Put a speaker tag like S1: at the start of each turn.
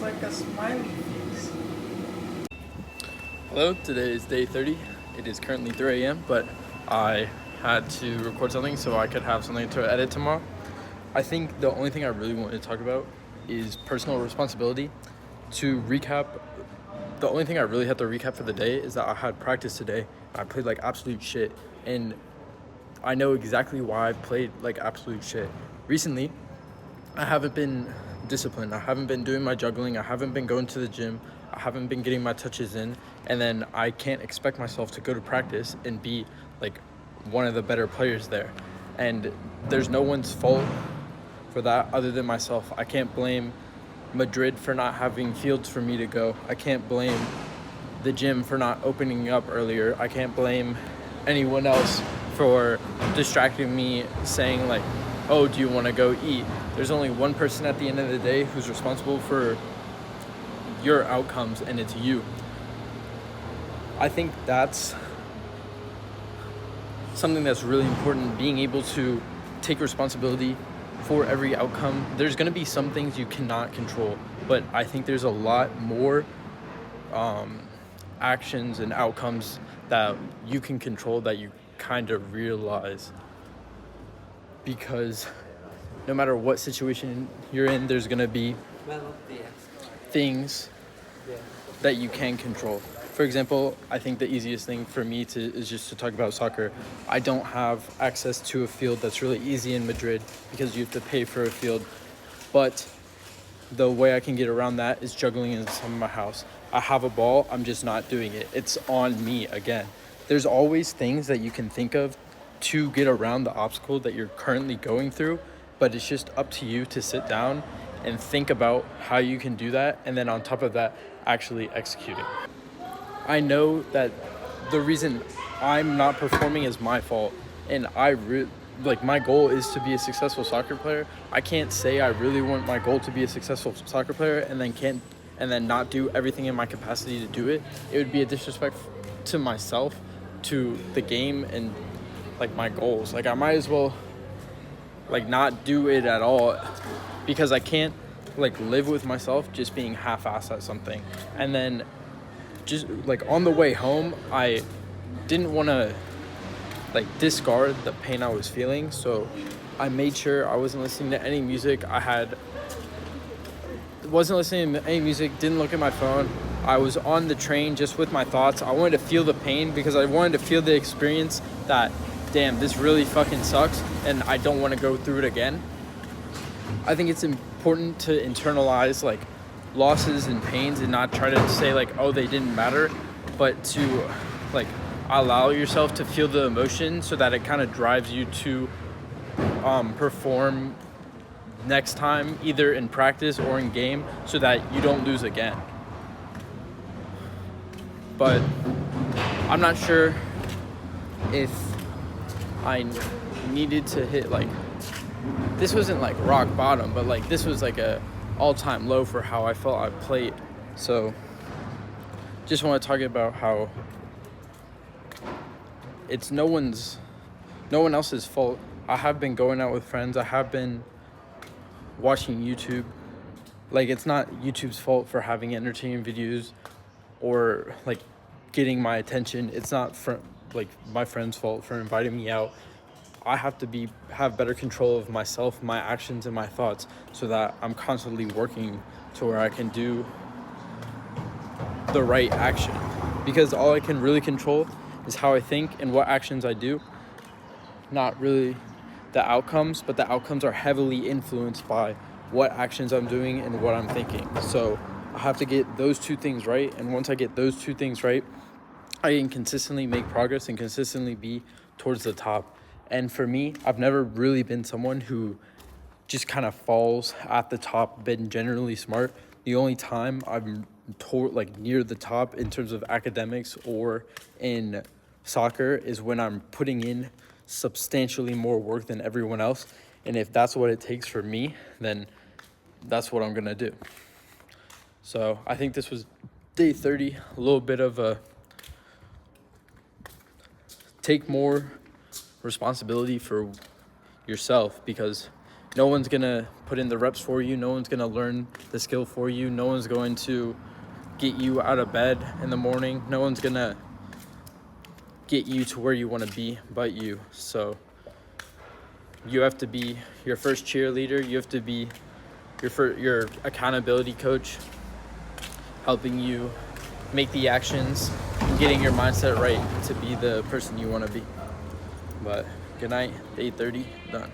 S1: looks like a smiley face.
S2: Hello, today is day 30. It is currently 3 a.m., but I had to record something so I could have something to edit tomorrow. I think the only thing I really wanted to talk about is personal responsibility. To recap, the only thing I really had to recap for the day is that I had practice today. I played like absolute shit, and I know exactly why I played like absolute shit. Recently, I haven't been disciplined. I haven't been doing my juggling. I haven't been going to the gym. I haven't been getting my touches in. And then I can't expect myself to go to practice and be like one of the better players there. And there's no one's fault for that other than myself. I can't blame Madrid for not having fields for me to go. I can't blame the gym for not opening up earlier. I can't blame anyone else for distracting me saying like, oh, do you want to go eat? There's only one person at the end of the day who's responsible for your outcomes, and it's you. I think that's something that's really important, being able to take responsibility for every outcome. There's going to be some things you cannot control, but I think there's a lot more actions and outcomes that you can control that you kind of realize, because no matter what situation you're in, there's going to be things that you can control. For example, I think the easiest thing for me is just to talk about soccer. I don't have access to a field that's really easy in Madrid because you have to pay for a field. But the way I can get around that is juggling in some of my house. I have a ball, I'm just not doing it. It's on me again. There's always things that you can think of to get around the obstacle that you're currently going through, but it's just up to you to sit down and think about how you can do that, and then on top of that, actually executing. I know that the reason I'm not performing is my fault, and my goal is to be a successful soccer player. I can't say I really want my goal to be a successful soccer player and then not do everything in my capacity to do it. It would be a disrespect to myself, to the game, and like my goals. Like I might as well like not do it at all, because I can't like live with myself just being half-assed at something. And then just like on the way home, I didn't want to like discard the pain I was feeling, so I made sure I wasn't listening to any music. Wasn't listening to any music, didn't look at my phone. I was on the train just with my thoughts. I wanted to feel the pain because I wanted to feel the experience that, damn, this really fucking sucks and I don't want to go through it again. I think it's important to internalize like losses and pains and not try to say like, oh, they didn't matter, but to like allow yourself to feel the emotion so that it kind of drives you to perform next time, either in practice or in game, so that you don't lose again. But I'm not sure if I needed to hit like, this wasn't like rock bottom, but like this was like a all-time low for how I felt I played. So just want to talk about how it's no one else's fault. I have been going out with friends. I have been watching YouTube. Like, it's not YouTube's fault for having entertaining videos or like getting my attention. It's not like my friend's fault for inviting me out. I have to have better control of myself, my actions, and my thoughts, so that I'm constantly working to where I can do the right action. Because all I can really control is how I think and what actions I do, not really the outcomes, but the outcomes are heavily influenced by what actions I'm doing and what I'm thinking. So I have to get those two things right, and once I get those two things right, I can consistently make progress and consistently be towards the top. And for me, I've never really been someone who just kind of falls at the top, been generally smart. The only time I'm like near the top in terms of academics or in soccer is when I'm putting in substantially more work than everyone else. And if that's what it takes for me, then that's what I'm gonna do. So I think this was day 30, a little bit of a take more responsibility for yourself, because No one's gonna put in the reps for you. No one's gonna learn the skill for you. No one's going to get you out of bed in the morning. No one's gonna get you to where you want to be but you. So you have to be your first cheerleader. You have to be your accountability coach, helping you make the actions and getting your mindset right to be the person you want to be. But good night, 8:30, done.